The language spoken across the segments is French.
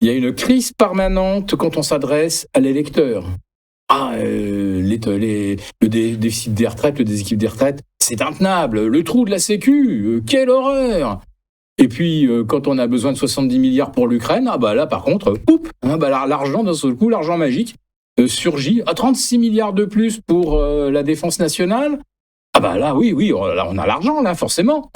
il y a une crise permanente quand on s'adresse à l'électeur. Le déficit des retraites, le déséquilibre des retraites, c'est intenable. Le trou de la Sécu, quelle horreur! Et puis, quand on a besoin de 70 milliards pour l'Ukraine, là, par contre, l'argent, d'un seul coup, l'argent magique surgit à 36 milliards de plus pour la défense nationale. Là, oui, là, on a l'argent, là, forcément.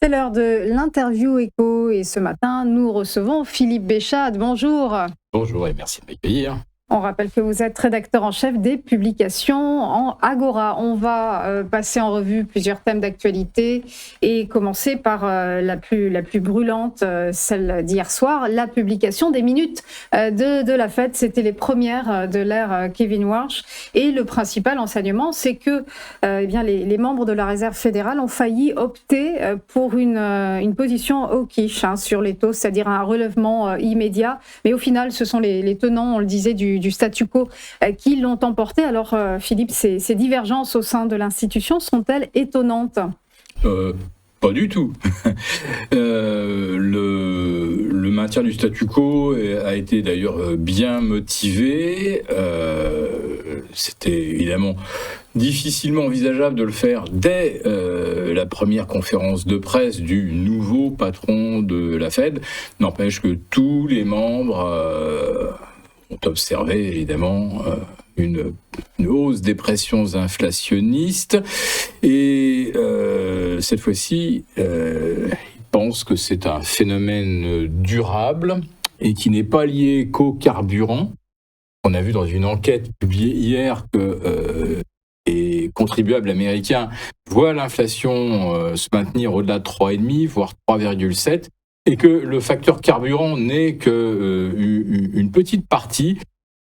C'est l'heure de l'interview écho et ce matin, nous recevons Philippe Béchade. Bonjour. Bonjour et merci de m'accueillir. On rappelle que vous êtes rédacteur en chef des publications en Agora. On va passer en revue plusieurs thèmes d'actualité et commencer par la plus brûlante, celle d'hier soir, la publication des minutes de la Fed. C'était les premières de l'ère Kevin Warsh. Et le principal enseignement, c'est que les membres de la Réserve fédérale ont failli opter pour une position hawkish sur les taux, c'est-à-dire un relèvement immédiat. Mais au final, ce sont les tenants, on le disait, du statu quo qui l'ont emporté. Alors, Philippe, ces divergences au sein de l'institution sont-elles étonnantes ? Pas du tout. Le maintien du statu quo a été d'ailleurs bien motivé. C'était évidemment difficilement envisageable de le faire dès la première conférence de presse du nouveau patron de la Fed. N'empêche que tous les membres ont observé évidemment une hausse des pressions inflationnistes et cette fois-ci, ils pensent que c'est un phénomène durable et qui n'est pas lié qu'au carburant. On a vu dans une enquête publiée hier que les contribuables américains voient l'inflation se maintenir au-delà de 3,5, voire 3,7, et que le facteur carburant n'est qu'une petite partie.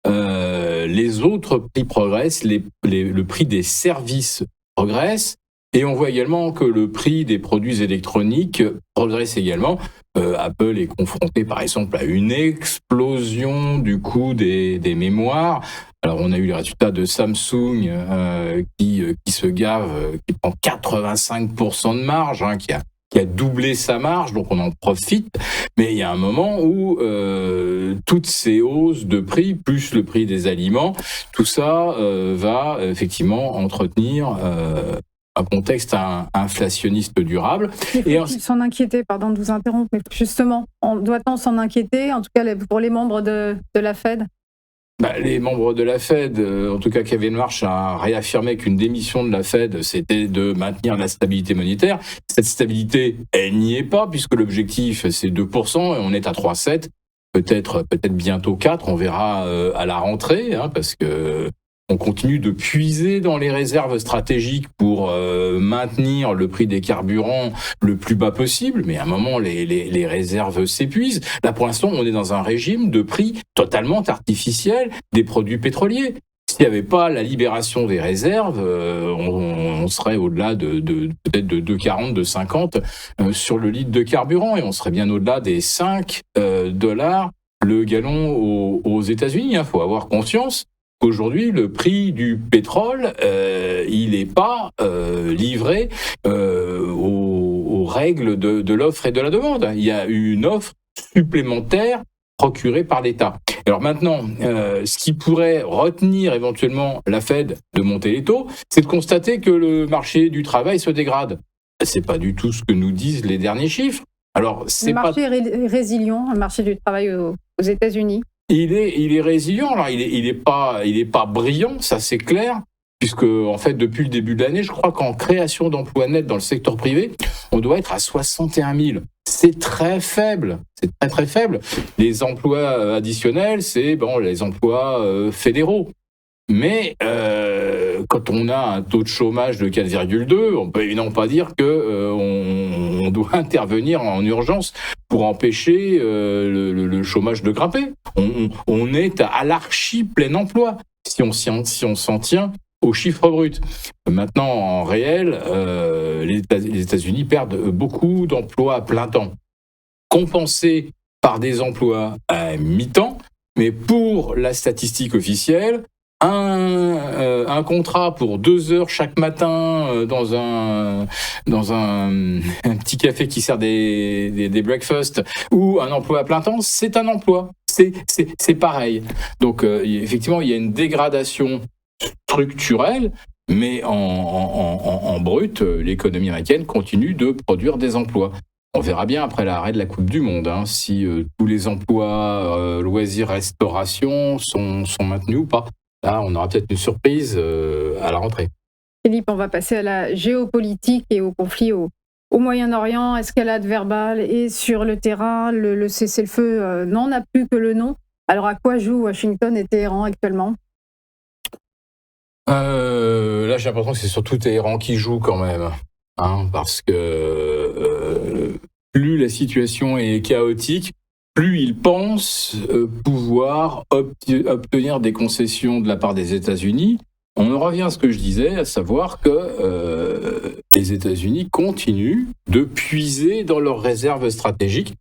Les autres prix progressent, le prix des services progresse, et on voit également que le prix des produits électroniques progresse également. Apple est confronté par exemple à une explosion du coût des mémoires. Alors on a eu les résultats de Samsung qui se gave, qui prend 85% de marge, qui a doublé sa marge, donc on en profite. Mais il y a un moment où toutes ces hausses de prix, plus le prix des aliments, tout ça va effectivement entretenir un contexte inflationniste durable. Et s'en inquiéter, pardon de vous interrompre, mais justement, doit-on s'en inquiéter, en tout cas pour les membres de la Fed ? Les membres de la Fed, en tout cas Kevin Warsh a réaffirmé qu'une démission de la Fed, c'était de maintenir la stabilité monétaire. Cette stabilité, elle n'y est pas, puisque l'objectif, c'est 2%, et on est à 3,7, peut-être bientôt 4, on verra à la rentrée, parce que on continue de puiser dans les réserves stratégiques pour maintenir le prix des carburants le plus bas possible, mais à un moment, les réserves s'épuisent. Là, pour l'instant, on est dans un régime de prix totalement artificiel des produits pétroliers. S'il n'y avait pas la libération des réserves, on serait au-delà peut-être de 2,40, 2,50 sur le litre de carburant, et on serait bien au-delà des 5 dollars le gallon aux États-Unis. Il faut avoir conscience qu'aujourd'hui, le prix du pétrole, il n'est pas livré aux règles de l'offre et de la demande. Il y a une offre supplémentaire procurée par l'État. Alors maintenant, ce qui pourrait retenir éventuellement la Fed de monter les taux, c'est de constater que le marché du travail se dégrade. C'est pas du tout ce que nous disent les derniers chiffres. Alors, le marché est résilient, le marché du travail aux États-Unis. Il est résilient. Alors, il est pas brillant, ça c'est clair, puisque en fait depuis le début de l'année, je crois qu'en création d'emplois nets dans le secteur privé, on doit être à 61 000. C'est très faible. C'est très très faible. Les emplois additionnels, c'est les emplois fédéraux. Mais quand on a un taux de chômage de 4,2, on peut évidemment pas dire que on doit intervenir en urgence pour empêcher le chômage de grimper. On est à l'archi plein emploi si on s'en tient aux chiffres bruts. Maintenant, en réel, les États-Unis perdent beaucoup d'emplois à plein temps, compensés par des emplois à mi-temps. Mais pour la statistique officielle, un contrat pour 2 heures chaque matin dans un petit café qui sert des breakfasts ou un emploi à plein temps, c'est un emploi. C'est pareil. Donc, effectivement, il y a une dégradation structurelle, mais en brut, l'économie américaine continue de produire des emplois. On verra bien après l'arrêt de la Coupe du Monde si tous les emplois loisirs, restauration sont maintenus ou pas. Là, on aura peut-être une surprise à la rentrée. Philippe, on va passer à la géopolitique et au conflit au Moyen-Orient. Escalade verbale et sur le terrain, le cessez-le-feu n'en a plus que le nom. Alors à quoi jouent Washington et Téhéran actuellement ? Là, j'ai l'impression que c'est surtout Téhéran qui joue quand même. Parce que plus la situation est chaotique, plus ils pensent pouvoir obtenir des concessions de la part des États-Unis. On en revient à ce que je disais, à savoir que les États-Unis continuent de puiser dans leurs réserves stratégiques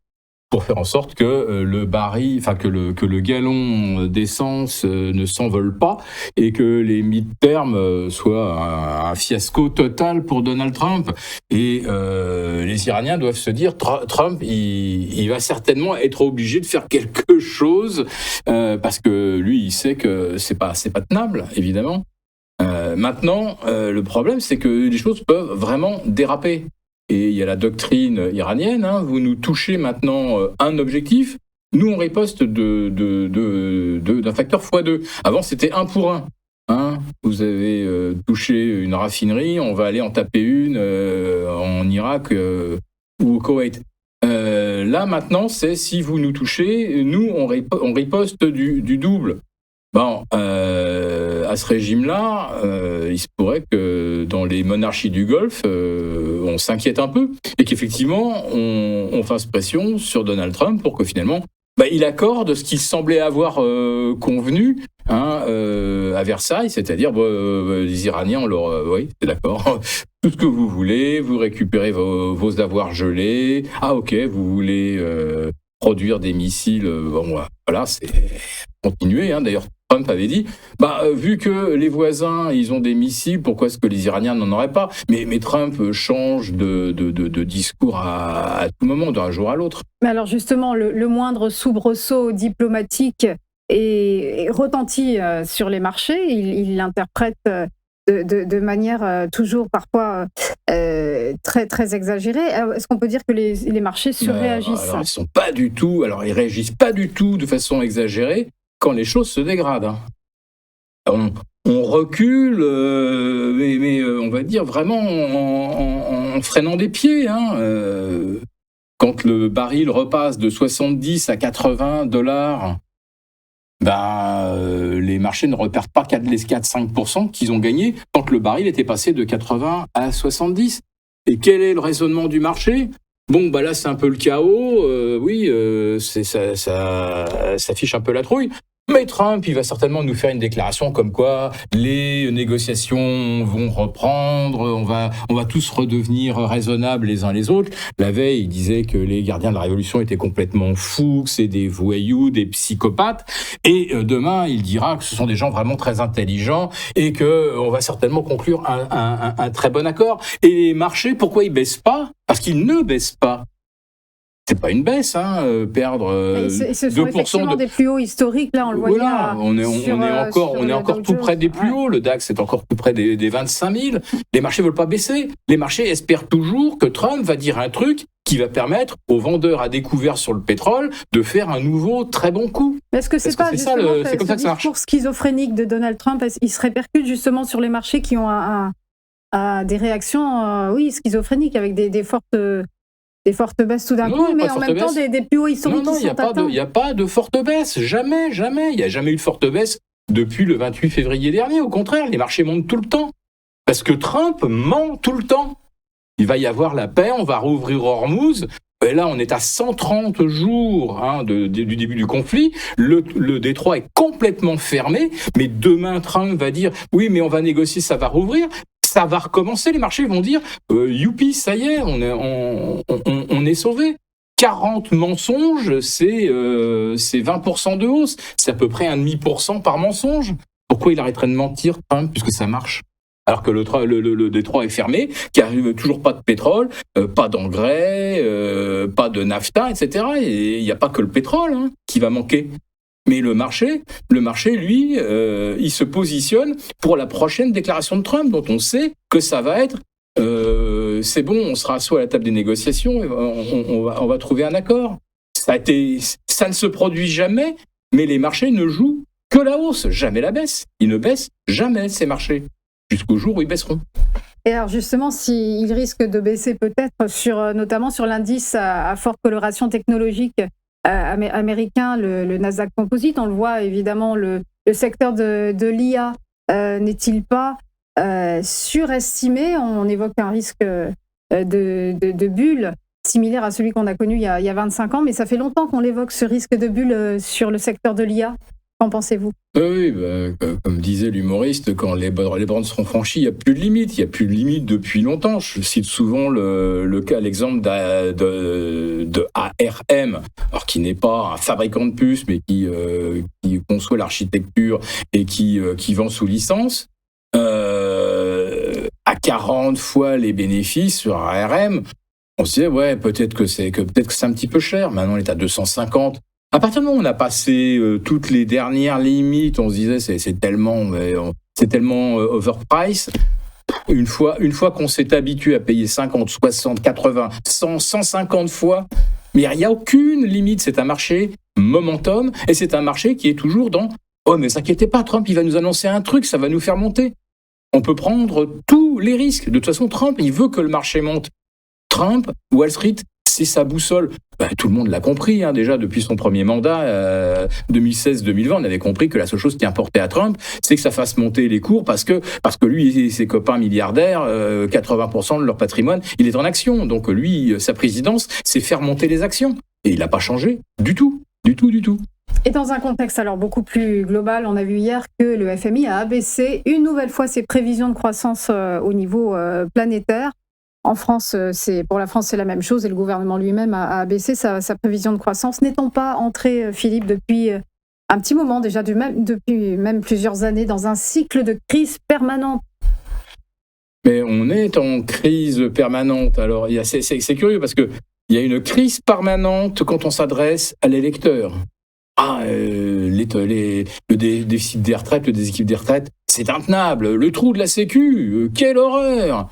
pour faire en sorte que le baril, que le gallon d'essence ne s'envole pas et que les midterms soient un fiasco total pour Donald Trump. Et les Iraniens doivent se dire, Trump, il va certainement être obligé de faire quelque chose parce que lui, il sait que c'est pas tenable, évidemment. Maintenant, le problème, c'est que les choses peuvent vraiment déraper. Et il y a la doctrine iranienne, vous nous touchez maintenant un objectif, nous on riposte d'un facteur x2. Avant c'était 1 pour 1. Vous avez touché une raffinerie, on va aller en taper une en Irak ou au Koweït. Là maintenant, c'est si vous nous touchez, nous on riposte du double. Bon, à ce régime-là, il se pourrait que dans les monarchies du Golfe, on s'inquiète un peu et qu'effectivement, on fasse pression sur Donald Trump pour que finalement, il accorde ce qu'il semblait avoir convenu à Versailles, c'est-à-dire les Iraniens, oui, c'est d'accord, tout ce que vous voulez, vous récupérez vos avoirs gelés, ok, vous voulez produire des missiles, voilà, c'est continuer, d'ailleurs. Trump avait dit, vu que les voisins, ils ont des missiles, pourquoi est-ce que les Iraniens n'en auraient pas ? Mais Trump change de discours à tout moment, d'un jour à l'autre. Mais alors justement, le moindre soubresaut diplomatique est retenti sur les marchés. Il l'interprète de manière toujours parfois très très exagérée. Alors, est-ce qu'on peut dire que les marchés surréagissent ? Alors ils réagissent pas du tout de façon exagérée quand les choses se dégradent. On recule, mais on va dire vraiment en freinant des pieds. Quand le baril repasse de 70 à 80 $, les marchés ne repèrent pas les 4-5% qu'ils ont gagnés quand le baril était passé de 80 à 70. Et quel est le raisonnement du marché ? Là, c'est un peu le chaos. Ça affiche un peu la trouille. Mais Trump, il va certainement nous faire une déclaration comme quoi les négociations vont reprendre, on va tous redevenir raisonnables les uns les autres. La veille, il disait que les gardiens de la Révolution étaient complètement fous, que c'est des voyous, des psychopathes. Et demain, il dira que ce sont des gens vraiment très intelligents et que on va certainement conclure un très bon accord. Et les marchés, pourquoi ils baissent pas ? Parce qu'ils ne baissent pas. C'est pas une baisse, perdre 2%. Ce sont effectivement des plus hauts historiques, là, on le voit. Voilà, on est encore tout près des plus hauts. Le DAX est encore tout près des 25 000. Les marchés veulent pas baisser. Les marchés espèrent toujours que Trump va dire un truc qui va permettre aux vendeurs à découvert sur le pétrole de faire un nouveau très bon coup. Mais est-ce que c'est pas justement c'est comme ça que ça marche. Ce discours schizophrénique de Donald Trump, il se répercute justement sur les marchés qui ont des réactions, schizophréniques avec des fortes baisses tout d'un coup, mais en même temps des plus hauts historiques qui sont atteints. Il n'y a pas de forte baisse, jamais. Il n'y a jamais eu de forte baisse depuis le 28 février dernier. Au contraire, les marchés montent tout le temps. Parce que Trump ment tout le temps. Il va y avoir la paix, on va rouvrir Hormuz. Et là, on est à 130 jours du début du conflit. Le détroit est complètement fermé. Mais demain, Trump va dire « Oui, mais on va négocier, ça va rouvrir ». Ça va recommencer, les marchés vont dire youpi, ça y est, on est sauvé. 40 mensonges, c'est 20% de hausse. C'est à peu près 0,5% par mensonge. Pourquoi il arrêterait de mentir, puisque ça marche ? alors que le détroit est fermé, qu'il n'y a toujours pas de pétrole, pas d'engrais, pas de nafta, etc. Et il n'y a pas que le pétrole qui va manquer. Mais le marché, lui, il se positionne pour la prochaine déclaration de Trump, dont on sait que ça va être c'est bon, on sera assis à la table des négociations, et on va trouver un accord. Ça ne se produit jamais, mais les marchés ne jouent que la hausse, jamais la baisse. Ils ne baissent jamais, ces marchés, jusqu'au jour où ils baisseront. Et alors justement, s'ils risquent de baisser peut-être notamment sur l'indice à forte coloration technologique américain, le Nasdaq Composite, on le voit évidemment, le secteur de l'IA n'est-il pas surestimé? On évoque un risque de bulle similaire à celui qu'on a connu il y a 25 ans, mais ça fait longtemps qu'on l'évoque, ce risque de bulle sur le secteur de l'IA. Qu'en pensez-vous? Oui, comme disait l'humoriste, quand les bornes seront franchies, il n'y a plus de limite. Il n'y a plus de limite depuis longtemps. Je cite souvent l'exemple de ARM, alors qui n'est pas un fabricant de puces, mais qui conçoit l'architecture et qui vend sous licence. À 40 fois les bénéfices sur ARM, on se disait, ouais, peut-être que c'est un petit peu cher. Maintenant, on est à 250. À partir du moment où on a passé toutes les dernières limites, on se disait c'est tellement overpriced. Une fois qu'on s'est habitué à payer 50, 60, 80, 100, 150 fois, mais il n'y a aucune limite. C'est un marché momentum et c'est un marché qui est toujours dans « Oh, mais ne s'inquiétez pas, Trump, il va nous annoncer un truc, ça va nous faire monter. » On peut prendre tous les risques. De toute façon, Trump, il veut que le marché monte. Trump, Wall Street, c'est sa boussole. Tout le monde l'a compris, déjà depuis son premier mandat, 2016-2020, on avait compris que la seule chose qui importait à Trump, c'est que ça fasse monter les cours parce que lui et ses copains milliardaires, 80% de leur patrimoine, il est en action. Donc lui, sa présidence, c'est faire monter les actions. Et il n'a pas changé du tout. Et dans un contexte alors beaucoup plus global, on a vu hier que le FMI a abaissé une nouvelle fois ses prévisions de croissance au niveau planétaire. En France, pour la France, c'est la même chose et le gouvernement lui-même a abaissé sa prévision de croissance. N'est-on pas entré, Philippe, depuis un petit moment déjà, depuis même plusieurs années, dans un cycle de crise permanente? Mais on est en crise permanente. Alors, c'est curieux parce qu'il y a une crise permanente quand on s'adresse à l'électeur. Le déficit des retraites, le déséquilibre des retraites, c'est intenable. Le trou de la Sécu, quelle horreur!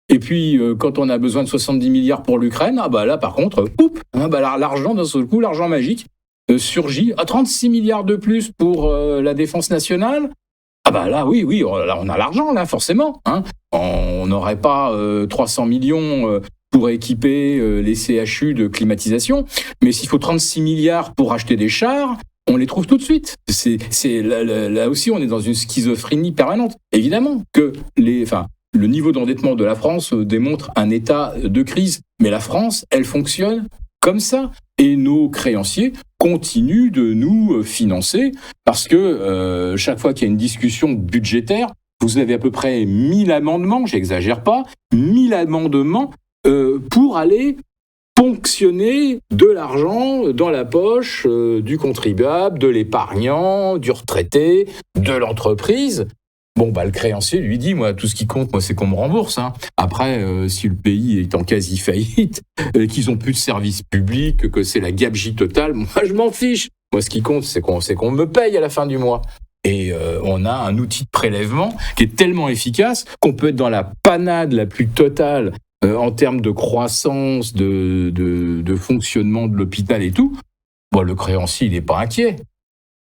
Et puis, quand on a besoin de 70 milliards pour l'Ukraine, là, par contre, l'argent, d'un seul coup, l'argent magique surgit à 36 milliards de plus pour la défense nationale. Là, oui, là, on a l'argent, là, forcément. On n'aurait pas 300 millions pour équiper les CHU de climatisation, mais s'il faut 36 milliards pour acheter des chars, on les trouve tout de suite. Là aussi, on est dans une schizophrénie permanente. Évidemment que le niveau d'endettement de la France démontre un état de crise. Mais la France, elle fonctionne comme ça. Et nos créanciers continuent de nous financer parce que chaque fois qu'il y a une discussion budgétaire, vous avez à peu près 1000 amendements, j'exagère pas, 1000 amendements pour aller ponctionner de l'argent dans la poche du contribuable, de l'épargnant, du retraité, de l'entreprise. Le créancier lui dit, moi, tout ce qui compte, moi, c'est qu'on me rembourse. Après, si le pays est en quasi-faillite, qu'ils ont plus de services publics, que c'est la gabegie totale, moi, je m'en fiche. Moi, ce qui compte, c'est qu'on me paye à la fin du mois. Et on a un outil de prélèvement qui est tellement efficace qu'on peut être dans la panade la plus totale en termes de croissance, de fonctionnement de l'hôpital et tout. Le créancier, il n'est pas inquiet.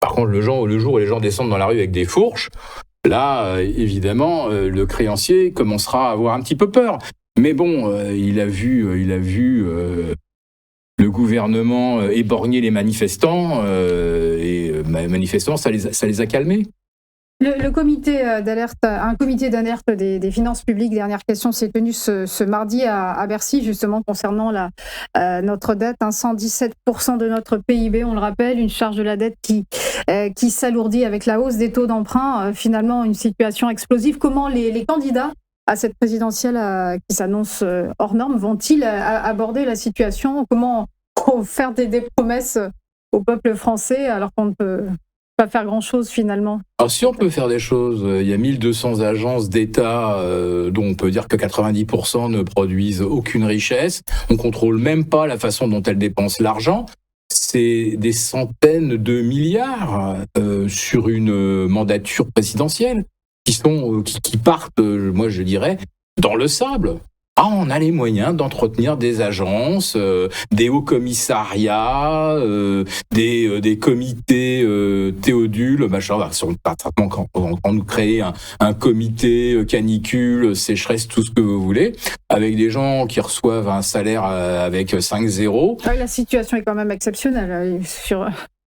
Par contre, le jour où les gens descendent dans la rue avec des fourches, là, évidemment, le créancier commencera à avoir un petit peu peur. Mais il a vu le gouvernement éborgner les manifestants et manifestement, ça les a calmés. Le comité d'alerte, un comité d'alerte des finances publiques, dernière question, s'est tenu ce mardi à Bercy, justement, concernant notre dette, 117% de notre PIB, on le rappelle, une charge de la dette qui s'alourdit avec la hausse des taux d'emprunt, finalement une situation explosive. Comment les candidats à cette présidentielle qui s'annonce hors norme vont-ils aborder la situation? Comment faire des promesses au peuple français alors qu'on ne peut pas faire grand-chose finalement. Alors si on peut faire des choses, il y a 1200 agences d'État dont on peut dire que 90% ne produisent aucune richesse. On contrôle même pas la façon dont elles dépensent l'argent. C'est des centaines de milliards sur une mandature présidentielle qui partent, moi je dirais, dans le sable. Ah, on a les moyens d'entretenir des agences, des hauts commissariats, des comités Théodule, machin. Quand on nous crée un comité canicule, sécheresse, tout ce que vous voulez, avec des gens qui reçoivent un salaire avec 5 zéros. Ah, la situation est quand même exceptionnelle.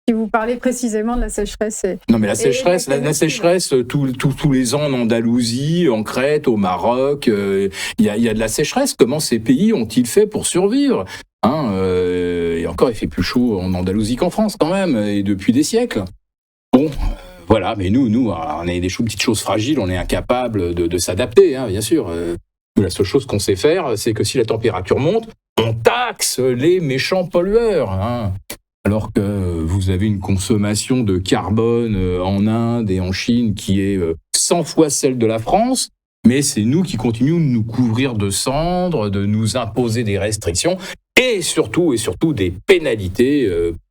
Si vous parlez précisément de la sécheresse. Non, mais la sécheresse, tous les ans en Andalousie, en Crète, au Maroc, il y a de la sécheresse. Comment ces pays ont-ils fait pour survivre ? Et encore, il fait plus chaud en Andalousie qu'en France, quand même, et depuis des siècles. Bon, voilà, mais nous, on est des petites choses fragiles, on est incapables de s'adapter, bien sûr. La seule chose qu'on sait faire, c'est que si la température monte, on taxe les méchants pollueurs. Alors que vous avez une consommation de carbone en Inde et en Chine qui est 100 fois celle de la France, mais c'est nous qui continuons de nous couvrir de cendres, de nous imposer des restrictions et surtout des pénalités,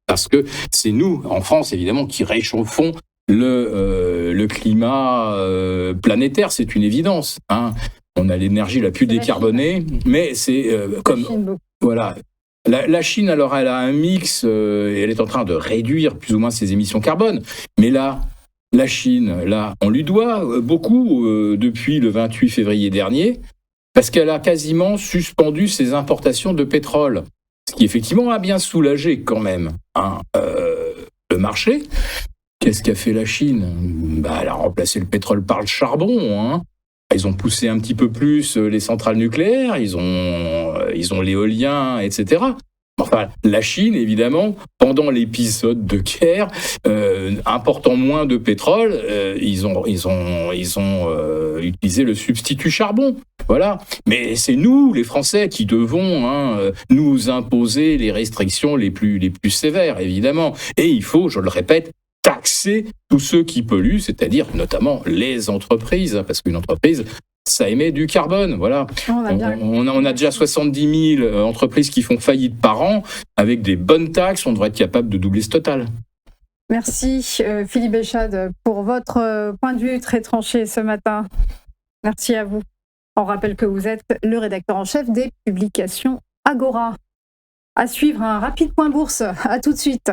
parce que c'est nous, en France évidemment, qui réchauffons le climat planétaire, c'est une évidence. On a l'énergie la plus décarbonée, mais c'est comme... Voilà. La Chine, alors, elle a un mix, et elle est en train de réduire plus ou moins ses émissions carbone. Mais là, la Chine, on lui doit beaucoup depuis le 28 février dernier, parce qu'elle a quasiment suspendu ses importations de pétrole. Ce qui, effectivement, a bien soulagé quand même le marché. Qu'est-ce qu'a fait la Chine ? Elle a remplacé le pétrole par le charbon, Ils ont poussé un petit peu plus les centrales nucléaires, ils ont l'éolien, etc. Enfin, la Chine, évidemment, pendant l'épisode de guerre, important moins de pétrole, ils ont utilisé le substitut charbon. Voilà. Mais c'est nous, les Français, qui devons nous imposer les restrictions les plus sévères, évidemment. Et il faut, je le répète, taxer tous ceux qui polluent, c'est-à-dire notamment les entreprises, parce qu'une entreprise, ça émet du carbone, voilà. On a déjà 70 000 entreprises qui font faillite par an. Avec des bonnes taxes, on devrait être capable de doubler ce total. Merci Philippe Béchade pour votre point de vue très tranché ce matin. Merci à vous. On rappelle que vous êtes le rédacteur en chef des publications Agora. À suivre un rapide point bourse. À tout de suite.